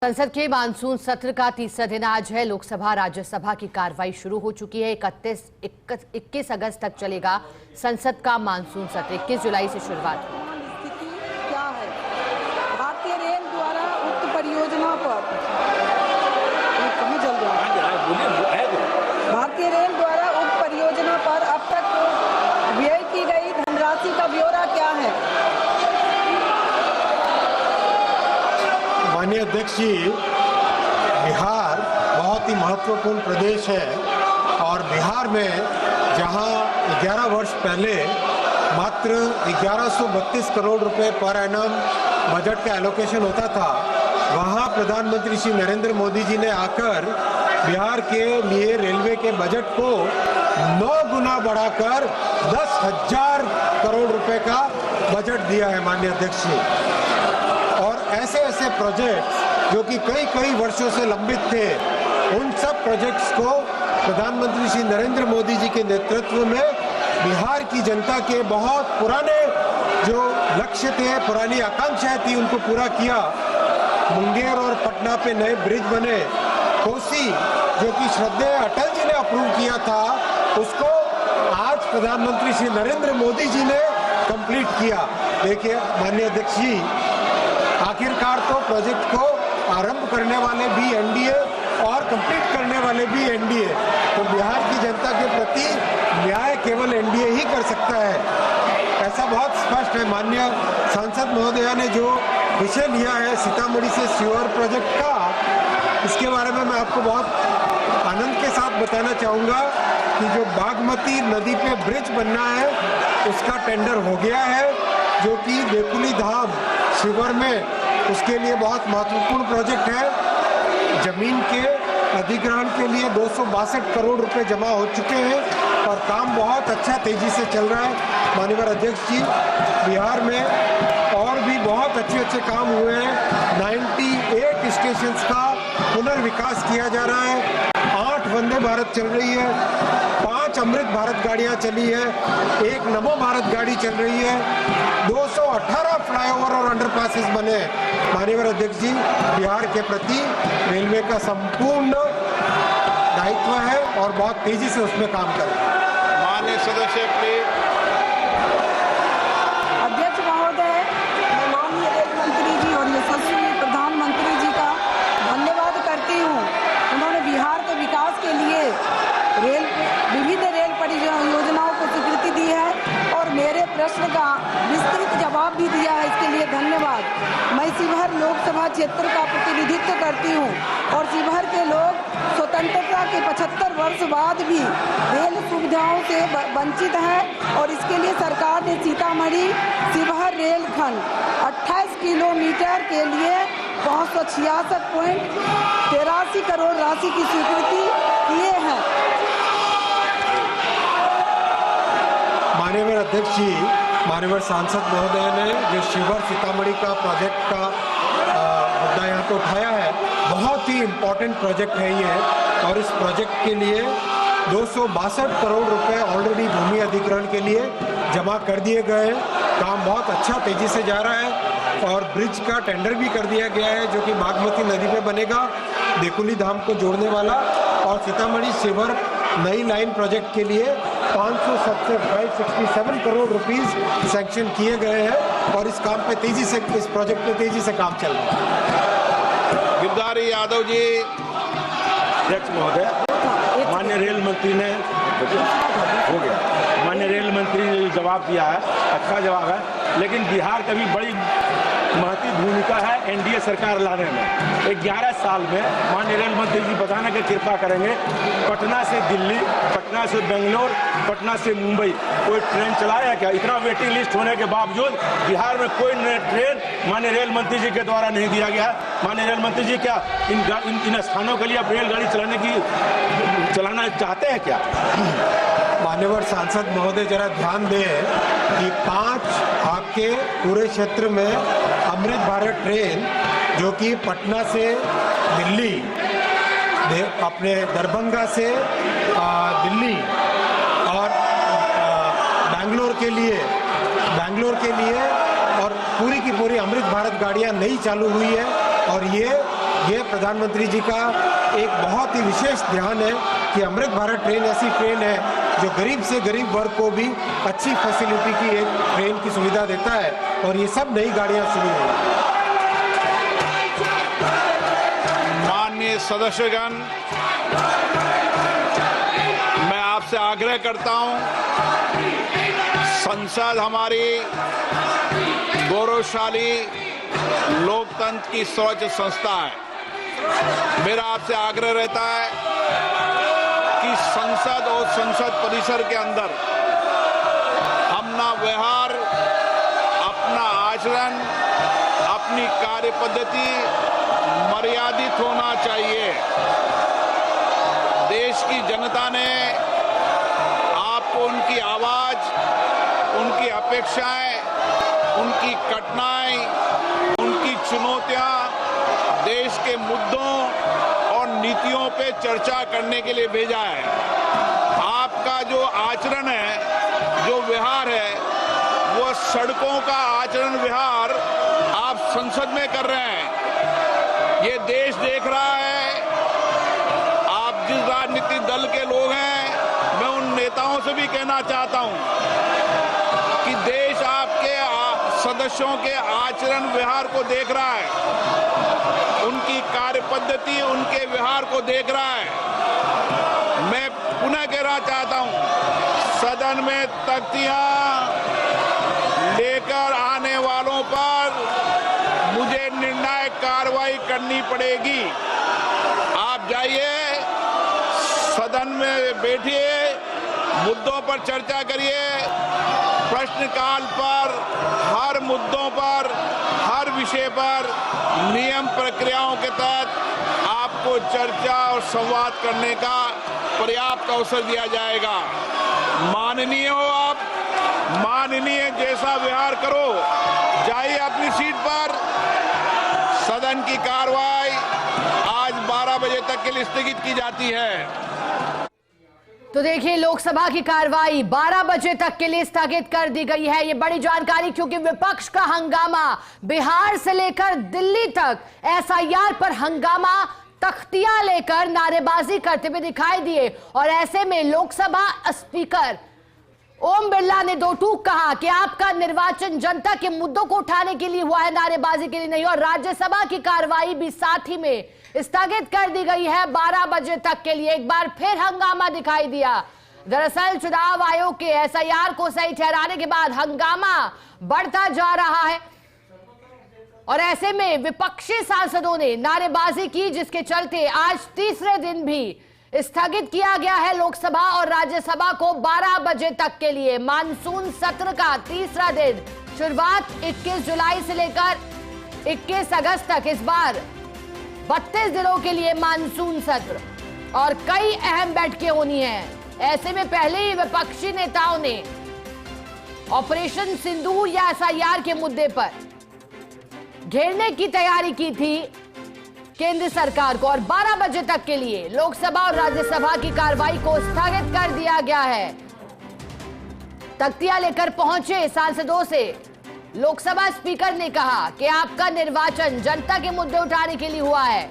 संसद के मानसून सत्र का तीसरा दिन आज है। लोकसभा राज्यसभा की कार्रवाई शुरू हो चुकी है। 21 अगस्त तक चलेगा संसद का मानसून सत्र। 21 जुलाई से शुरुआत होगी। स्थिति क्या है? भारतीय रेल द्वारा उक्त परियोजना पर भारतीय रेल द्वारा उक्त परियोजना पर अब तक व्यय की गई धनराशि का ब्यौरा क्या है? माननीय अध्यक्ष जी, बिहार बहुत ही महत्वपूर्ण प्रदेश है और बिहार में जहां 11 वर्ष पहले मात्र 1132 करोड़ रुपए पर एनम बजट का एलोकेशन होता था, वहां प्रधानमंत्री श्री नरेंद्र मोदी जी ने आकर बिहार के लिए रेलवे के बजट को 9 गुना बढ़ाकर 10,000 करोड़ रुपए का बजट दिया है। माननीय अध्यक्ष जी, और ऐसे ऐसे प्रोजेक्ट्स जो कि कई वर्षों से लंबित थे, उन सब प्रोजेक्ट्स को प्रधानमंत्री श्री नरेंद्र मोदी जी के नेतृत्व में बिहार की जनता के बहुत पुराने जो लक्ष्य थे, पुरानी आकांक्षाएं थी, उनको पूरा किया। मुंगेर और पटना पे नए ब्रिज बने। कोसी जो कि श्रद्धेय अटल जी ने अप्रूव किया था, उसको आज प्रधानमंत्री श्री नरेंद्र मोदी जी ने कंप्लीट किया। देखिए माननीय अध्यक्ष जी, आखिरकार तो प्रोजेक्ट को आरंभ करने वाले भी एनडीए और कंप्लीट करने वाले भी एनडीए, तो बिहार की जनता के प्रति न्याय केवल एनडीए ही कर सकता है, ऐसा बहुत स्पष्ट है। माननीय सांसद महोदया ने जो विषय लिया है सीतामढ़ी से सीवर प्रोजेक्ट का, इसके बारे में मैं आपको बहुत आनंद के साथ बताना चाहूँगा कि जो बागमती नदी पे ब्रिज बनना है उसका टेंडर हो गया है, जो कि देकुली धाम शिवर में उसके लिए बहुत महत्वपूर्ण प्रोजेक्ट है। जमीन के अधिग्रहण के लिए 262 करोड़ रुपए जमा हो चुके हैं और काम बहुत अच्छा तेजी से चल रहा है। माननीय अध्यक्ष जी, बिहार में और भी बहुत अच्छे काम हुए हैं। 98 स्टेशंस का पुनर्विकास किया जा रहा है। 8 वंदे भारत चल रही है, 5 अमृत भारत गाड़ियां चली है, 1 नमो भारत गाड़ी चल रही है, 218 फ्लाईओवर और अंडरपासेस बने। माननीय अध्यक्ष जी, बिहार के प्रति रेलवे का संपूर्ण दायित्व है और बहुत तेजी से उसमें काम कर रहे हैं। माननीय सदस्य अध्यक्ष महोदय, मैं माननीय रेल मंत्री जी और यशस्वी प्रधानमंत्री जी का धन्यवाद करती हूँ। उन्होंने बिहार के विकास के लिए विविध रेल परियोजनाओं को स्वीकृति दी है और मेरे प्रश्न का विस्तृत जवाब भी दिया है, इसके लिए धन्यवाद। मैं शिवहर लोकसभा क्षेत्र का प्रतिनिधित्व करती हूँ और शिवहर के लोग स्वतंत्रता के 75 वर्ष बाद भी रेल सुविधाओं से वंचित हैं और इसके लिए सरकार ने सीतामढ़ी शिवहर रेलखंड 28 किलोमीटर के लिए 566.83 करोड़ राशि की स्वीकृति किए हैं। माननीय अध्यक्ष जी, माननीय सांसद महोदय ने जो शिवहर सीतामढ़ी का प्रोजेक्ट का मुद्दा यहाँ पे उठाया है, बहुत ही इम्पोर्टेंट प्रोजेक्ट है ये, और इस प्रोजेक्ट के लिए 262 करोड़ रुपए ऑलरेडी भूमि अधिग्रहण के लिए जमा कर दिए गए हैं। काम बहुत अच्छा तेजी से जा रहा है और ब्रिज का टेंडर भी कर दिया गया है, जो कि बागमती नदी पे बनेगा, देकुली धाम को जोड़ने वाला, और सीतामढ़ी शिवहर नई लाइन प्रोजेक्ट के लिए 567 करोड़ रुपीस सैंक्शन किए गए हैं और इस काम पे तेजी से, इस प्रोजेक्ट पे तेजी से काम चल रहा है। गिरधारी यादव जी। अध्यक्ष महोदय, माननीय रेल मंत्री ने हो गया, माननीय रेल मंत्री ने जो जवाब दिया है अच्छा जवाब है, लेकिन बिहार का भी बड़ी महत्वपूर्ण भूमिका है एनडीए सरकार लाने में। 11 साल में माननीय रेल मंत्री जी बताने की कृपा करेंगे, पटना से दिल्ली, पटना से बेंगलोर, पटना से मुंबई कोई ट्रेन चलाया क्या? इतना वेटिंग लिस्ट होने के बावजूद बिहार में कोई ट्रेन माननीय रेल मंत्री जी के द्वारा नहीं दिया गया। माननीय रेल मंत्री जी क्या इन स्थानों के लिए आप रेलगाड़ी चलाना चाहते हैं क्या? मान्यवर सांसद महोदय, जरा ध्यान दें कि 5 आपके पूरे क्षेत्र में अमृत भारत ट्रेन, जो कि पटना से दिल्ली, अपने दरभंगा से दिल्ली और बैंगलोर के लिए और पूरी की पूरी अमृत भारत गाड़ियां नई चालू हुई है और ये ये प्रधानमंत्री जी का एक बहुत ही विशेष ध्यान है कि अमृत भारत ट्रेन ऐसी ट्रेन है जो गरीब से गरीब वर्ग को भी अच्छी फैसिलिटी की एक ट्रेन की सुविधा देता है और ये सब नई गाड़ियां शुरू हुई। माननीय सदस्यगण, मैं आपसे आग्रह करता हूं, संसद हमारी गौरवशाली लोकतंत्र की सर्वोच्च संस्था है। मेरा आपसे आग्रह रहता है कि संसद और संसद परिसर के अंदर अपना व्यवहार, अपना आचरण, अपनी कार्य पद्धति मर्यादित होना चाहिए। देश की जनता ने आपको उनकी आवाज, उनकी अपेक्षाएं, उनकी कठिनाई, उनकी चुनौतियां, देश के मुद्दों और नीतियों पे चर्चा करने के लिए भेजा है। आपका जो आचरण है, जो व्यवहार है, वो सड़कों का आचरण व्यवहार आप संसद में कर रहे हैं। ये देश देख रहा है। आप जिस राजनीतिक दल के लोग हैं, मैं उन नेताओं से भी कहना चाहता हूं कि देश आपके सदस्यों के आचरण व्यवहार को देख रहा है, उनकी कार्य पद्धति, उनके व्यवहार को देख रहा है। मैं पुनः कहना चाहता हूं, सदन में तख्तियां लेकर आने वालों पर मुझे निर्णायक कार्रवाई करनी पड़ेगी। आप जाइए, सदन में बैठिए, मुद्दों पर चर्चा करिए। प्रश्नकाल पर हर मुद्दों पर, हर विषय पर नियम प्रक्रियाओं के तहत आपको चर्चा और संवाद करने का पर्याप्त अवसर दिया जाएगा। माननीय हो आप, माननीय जैसा व्यवहार करो। जाइए अपनी सीट पर। सदन की कार्रवाई आज 12 बजे तक के लिए स्थगित की जाती है। तो देखिए, लोकसभा की कार्रवाई 12 बजे तक के लिए स्थगित कर दी गई है। ये बड़ी जानकारी, क्योंकि विपक्ष का हंगामा बिहार से लेकर दिल्ली तक एसआईआर पर हंगामा, तख्तियां लेकर नारेबाजी करते हुए दिखाई दिए। और ऐसे में लोकसभा स्पीकर ओम बिरला ने दो टूक कहा कि आपका निर्वाचन जनता के मुद्दों को उठाने के लिए हुआ है, नारेबाजी के लिए नहीं। और राज्यसभा की कार्रवाई भी साथ ही में स्थगित कर दी गई है 12 बजे तक के लिए। एक बार फिर हंगामा दिखाई दिया। दरअसल चुनाव आयोग के एसआईआर को सही ठहराने के बाद हंगामा बढ़ता जा रहा है और ऐसे में विपक्षी सांसदों ने नारेबाजी की, जिसके चलते आज तीसरे दिन भी स्थगित किया गया है लोकसभा और राज्यसभा को 12 बजे तक के लिए। मानसून सत्र का तीसरा दिन, शुरुआत 21 जुलाई से लेकर 21 अगस्त तक। इस बार 32 दिनों के लिए मानसून सत्र और कई अहम बैठकें होनी हैं। ऐसे में पहले ही विपक्षी नेताओं ने ऑपरेशन सिंदूर या एसआईआर के मुद्दे पर घेरने की तैयारी की थी केंद्र सरकार को और 12 बजे तक के लिए लोकसभा और राज्यसभा की कार्रवाई को स्थगित कर दिया गया है। तख्तियां लेकर पहुंचे सांसदों से लोकसभा स्पीकर ने कहा कि आपका निर्वाचन जनता के मुद्दे उठाने के लिए हुआ है।